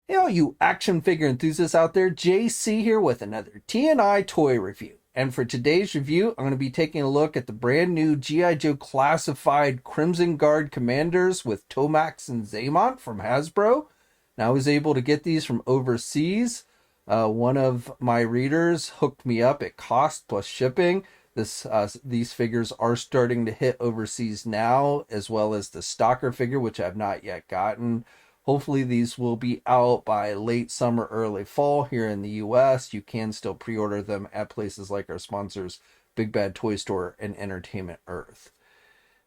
Hey, all you action figure enthusiasts out there, JC here with another TNI toy review. And for today's review, I'm going to be taking a look at the brand new G.I. Joe Classified Crimson Guard Commanders with Tomax and Xamot from Hasbro. Now, I was able to get these from overseas. One of my readers hooked me up at cost plus shipping. These figures are starting to hit overseas now, as well as the Stalker figure, which I've not yet gotten. Hopefully these will be out by late summer, early fall here in the US. You can still pre-order them at places like our sponsors, Big Bad Toy Store and Entertainment Earth.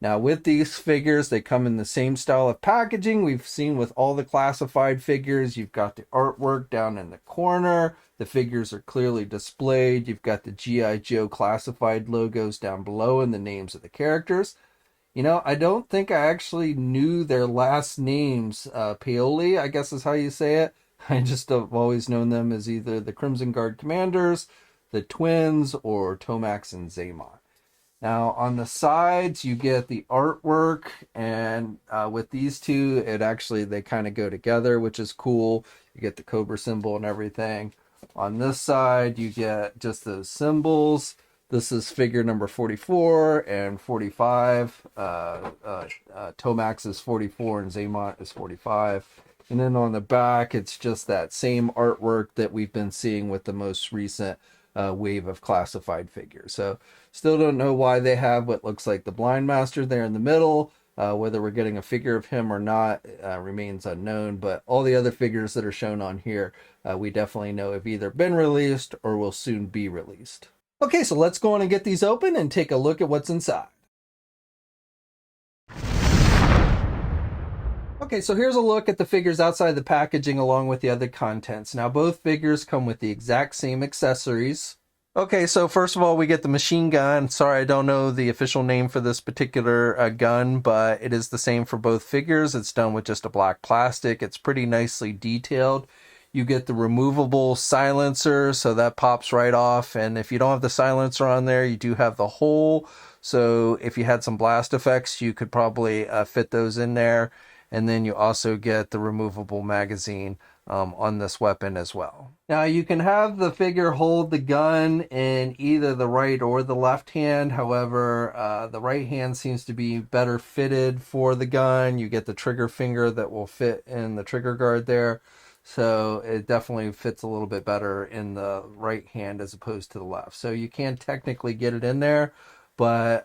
Now with these figures, they come in the same style of packaging we've seen with all the classified figures. You've got the artwork down in the corner. The figures are clearly displayed. You've got the G.I. Joe classified logos down below and the names of the characters. You know, I don't think I actually knew their last names. Paoli, I guess is how you say it. I just have always known them as either the Crimson Guard Commanders, the Twins, or Tomax and Xamot. Now, on the sides, you get the artwork, and with these two, they kind of go together, which is cool. You get the Cobra symbol and everything. On this side, you get just those symbols. This is figure number 44 and 45. Tomax is 44 and Xamot is 45. And then on the back, it's just that same artwork that we've been seeing with the most recent wave of classified figures. So still don't know why they have what looks like the Blind Master there in the middle. Whether we're getting a figure of him or not remains unknown, but all the other figures that are shown on here, we definitely know have either been released or will soon be released. Okay, so let's go on and get these open and take a look at what's inside. Okay, so here's a look at the figures outside the packaging along with the other contents. Now, both figures come with the exact same accessories. Okay, so first of all, we get the machine gun. Sorry, I don't know the official name for this particular gun, but it is the same for both figures. It's done with just a black plastic. It's pretty nicely detailed. You get the removable silencer, so that pops right off. And if you don't have the silencer on there, you do have the hole. So if you had some blast effects, you could probably fit those in there. And then you also get the removable magazine on this weapon as well. Now you can have the figure hold the gun in either the right or the left hand. However, the right hand seems to be better fitted for the gun. You get the trigger finger that will fit in the trigger guard there. So it definitely fits a little bit better in the right hand as opposed to the left. So you can technically get it in there, but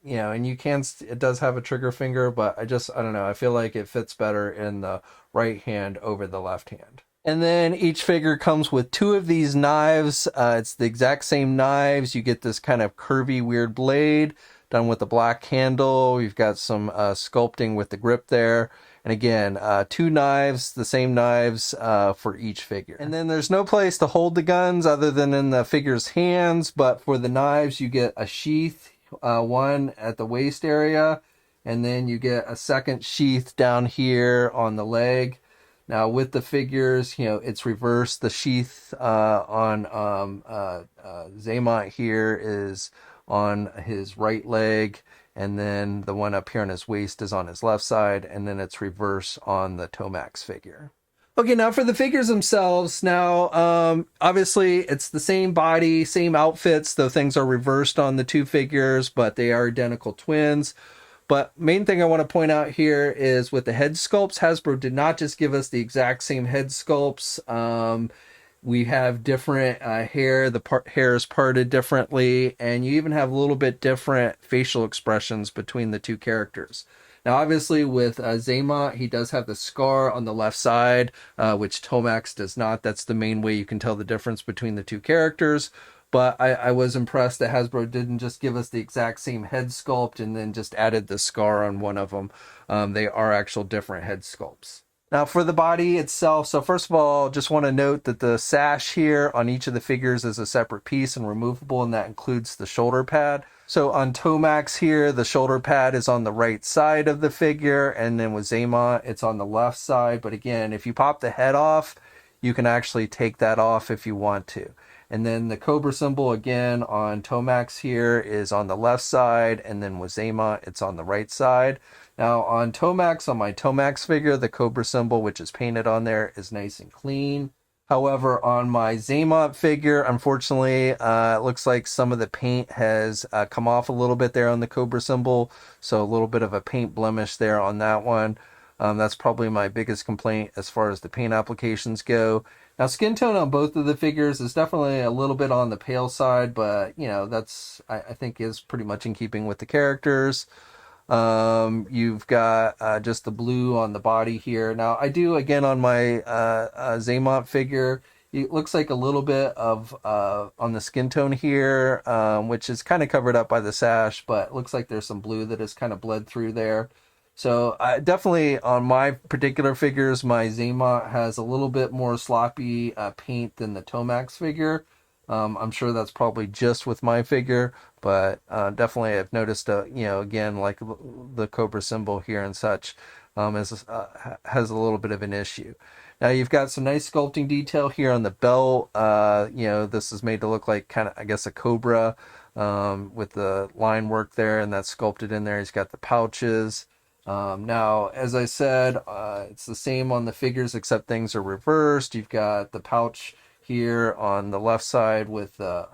you know, and you can, it does have a trigger finger, but I don't know. I feel like it fits better in the right hand over the left hand. And then each figure comes with two of these knives. It's the exact same knives. You get this kind of curvy, weird blade done with the black handle. You've got some sculpting with the grip there. And again, two knives, the same knives for each figure. And then there's no place to hold the guns other than in the figure's hands. But for the knives, you get a sheath, one at the waist area. And then you get a second sheath down here on the leg. Now with the figures, you know, it's reversed. The sheath on Xamot here is on his right leg, and then the one up here on his waist is on his left side, and then it's reverse on the Tomax figure. Okay, now for the figures themselves. Now, obviously it's the same body, same outfits, though things are reversed on the two figures, but they are identical twins. But main thing I want to point out here is with the head sculpts, Hasbro did not just give us the exact same head sculpts. We have different hair, hair is parted differently, and you even have a little bit different facial expressions between the two characters. Now, obviously, with Xamot, he does have the scar on the left side, which Tomax does not. That's the main way you can tell the difference between the two characters. But I was impressed that Hasbro didn't just give us the exact same head sculpt and then just added the scar on one of them. They are actual different head sculpts. Now for the body itself, so first of all, just want to note that the sash here on each of the figures is a separate piece and removable, and that includes the shoulder pad. So on Tomax here, the shoulder pad is on the right side of the figure, and then with Xamot, it's on the left side. But again, if you pop the head off, you can actually take that off if you want to. And then the Cobra symbol again on Tomax here is on the left side, and then with Xamot, it's on the right side. Now on Tomax, on my Tomax figure, the Cobra symbol, which is painted on there, is nice and clean. However, on my Xamot figure, unfortunately, it looks like some of the paint has come off a little bit there on the Cobra symbol. So a little bit of a paint blemish there on that one. That's probably my biggest complaint as far as the paint applications go. Now, skin tone on both of the figures is definitely a little bit on the pale side, but, you know, that's, I think is pretty much in keeping with the characters. You've got just the blue on the body here. Now, I do, again, on my Xamot figure, it looks like a little bit of on the skin tone here, which is kind of covered up by the sash, but it looks like there's some blue that has kind of bled through there. So definitely on my particular figures, my Xamot has a little bit more sloppy paint than the Tomax figure. I'm sure that's probably just with my figure, but definitely I've noticed, you know, again, like the Cobra symbol here and such, has a little bit of an issue. Now you've got some nice sculpting detail here on the belt. You know, this is made to look like kind of, I guess, a cobra with the line work there, and that's sculpted in there. He's got the pouches. Now, as I said, it's the same on the figures, except things are reversed. You've got the pouch here on the left side with the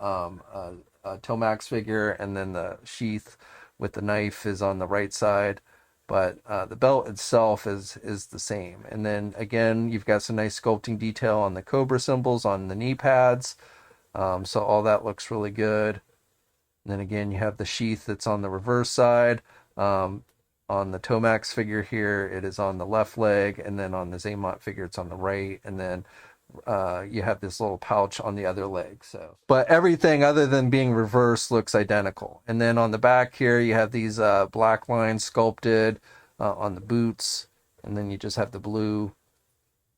Tomax figure, and then the sheath with the knife is on the right side. But the belt itself is the same. And then again, you've got some nice sculpting detail on the Cobra symbols on the knee pads. So all that looks really good. And then again, you have the sheath that's on the reverse side. On the Tomax figure here, it is on the left leg, and then on the Xamot figure, it's on the right, and then you have this little pouch on the other leg. So, but everything other than being reversed looks identical. And then on the back here, you have these black lines sculpted on the boots, and then you just have the blue.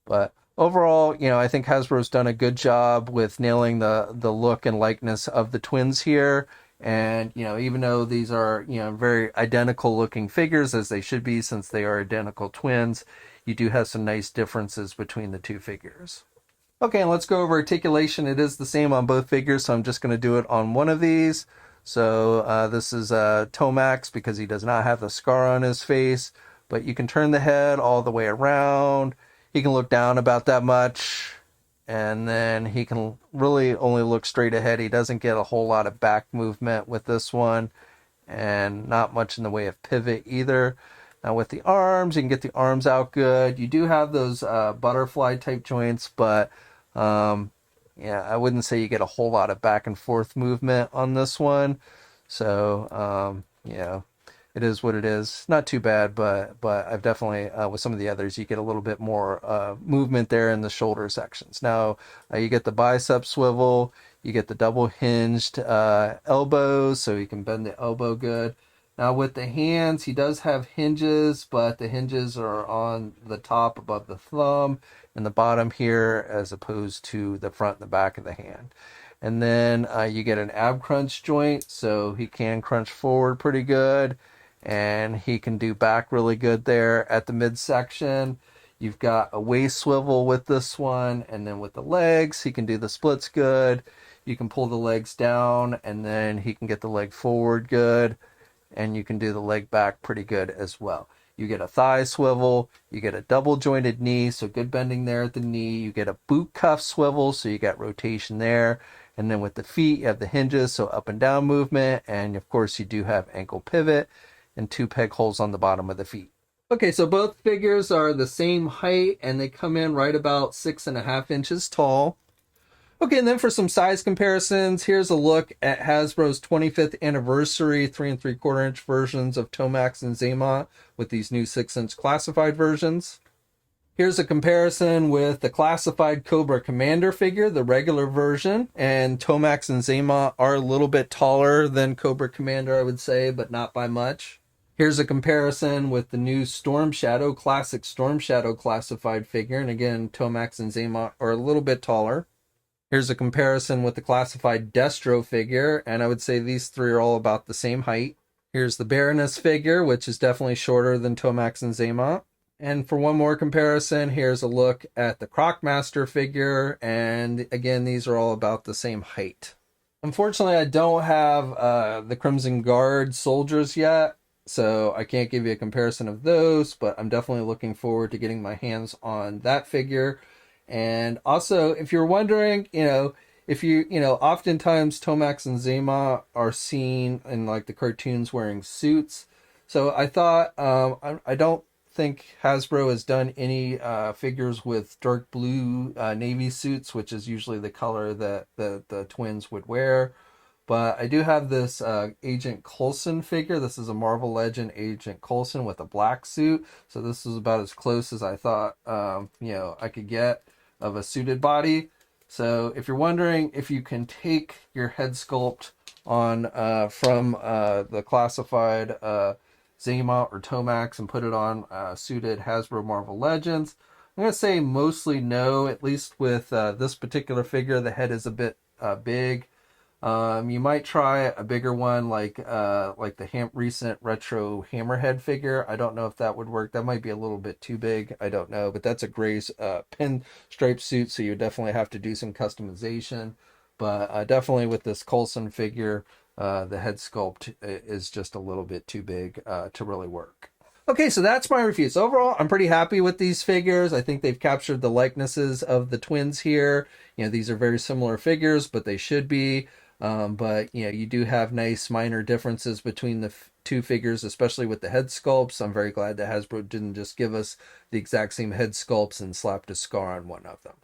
But overall, you know, I think Hasbro's done a good job with nailing the look and likeness of the twins here. And, you know, even though these are, you know, very identical looking figures, as they should be since they are identical twins, you do have some nice differences between the two figures. Okay, and let's go over articulation. It is the same on both figures, so I'm just going to do it on one of these. So this is Tomax, because he does not have the scar on his face, but you can turn the head all the way around. He can look down about that much, and then he can really only look straight ahead. He doesn't get a whole lot of back movement with this one, and not much in the way of pivot either. Now with the arms, you can get the arms out good. You do have those butterfly type joints, but yeah, I wouldn't say you get a whole lot of back and forth movement on this one. So yeah, it is what it is. Not too bad, but I've definitely with some of the others, you get a little bit more movement there in the shoulder sections. Now you get the bicep swivel, you get the double hinged elbows, so you can bend the elbow good. Now with the hands, he does have hinges, but the hinges are on the top above the thumb and the bottom here, as opposed to the front and the back of the hand. And then you get an ab crunch joint, so he can crunch forward pretty good, and he can do back really good there at the midsection. You've got a waist swivel with this one, and then with the legs, he can do the splits good. You can pull the legs down, and then he can get the leg forward good, and you can do the leg back pretty good as well. You get a thigh swivel, you get a double jointed knee, so good bending there at the knee. You get a boot cuff swivel, so you got rotation there. And then with the feet, you have the hinges, so up and down movement. And of course, you do have ankle pivot and 2 peg holes on the bottom of the feet. Okay, so both figures are the same height, and they come in right about 6.5 inches tall. Okay, and then for some size comparisons, here's a look at Hasbro's 25th anniversary 3 3/4 inch versions of Tomax and Xamot with these new 6-inch classified versions. Here's a comparison with the classified Cobra Commander figure, the regular version, and Tomax and Xamot are a little bit taller than Cobra Commander, I would say, but not by much. Here's a comparison with the new Storm Shadow, classic Storm Shadow classified figure, and again, Tomax and Xamot are a little bit taller. Here's a comparison with the classified Destro figure, and I would say these three are all about the same height. Here's the Baroness figure, which is definitely shorter than Tomax and Xamot. And for one more comparison, here's a look at the Crocmaster figure, and again, these are all about the same height. Unfortunately, I don't have the Crimson Guard soldiers yet, So I can't give you a comparison of those, but I'm definitely looking forward to getting my hands on that figure. And also, if you're wondering, if oftentimes Tomax and Xamot are seen in like the cartoons wearing suits. So I thought, I don't think Hasbro has done any figures with dark blue navy suits, which is usually the color that the twins would wear. But I do have this Agent Coulson figure. This is a Marvel Legend Agent Coulson with a black suit. So this is about as close as I thought, I could get of a suited body. So if you're wondering if you can take your head sculpt on from the classified Xamot or Tomax and put it on suited Hasbro Marvel Legends, I'm going to say mostly no. At least with this particular figure, the head is a bit big. You might try a bigger one like the recent retro Hammerhead figure. I don't know if that would work. That might be a little bit too big. I don't know, but that's a gray pinstripe suit, so you definitely have to do some customization. But definitely with this Coulson figure, the head sculpt is just a little bit too big to really work. Okay, so that's my review. So overall, I'm pretty happy with these figures. I think they've captured the likenesses of the twins here. These are very similar figures, but they should be. But you do have nice minor differences between the two figures, especially with the head sculpts. I'm very glad that Hasbro didn't just give us the exact same head sculpts and slapped a scar on one of them.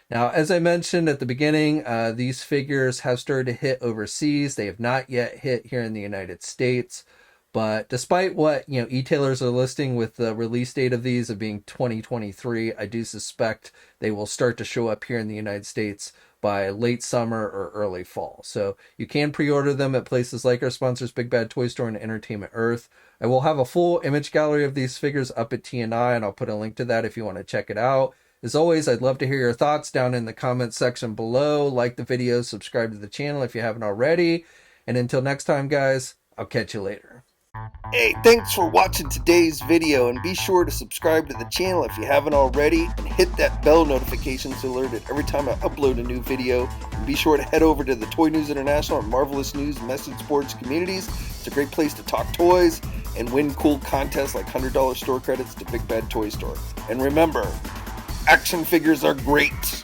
Now, as I mentioned at the beginning, these figures have started to hit overseas. They have not yet hit here in the United States. But despite what e-tailers are listing with the release date of these of being 2023, I do suspect they will start to show up here in the United States by late summer or early fall. So you can pre-order them at places like our sponsors Big Bad Toy Store and Entertainment Earth. I will have a full image gallery of these figures up at TNI, and I'll put a link to that if you want to check it out. As always, I'd love to hear your thoughts down in the comments section below. Like the video, subscribe to the channel if you haven't already. And until next time, guys, I'll catch you later. Hey, thanks for watching today's video, and be sure to subscribe to the channel if you haven't already, and hit that bell notification so alerted every time I upload a new video. And be sure to head over to the Toy News International and Marvelous News Message Boards communities. It's a great place to talk toys and win cool contests like $100 store credits to Big Bad Toy Store. And remember, action figures are great.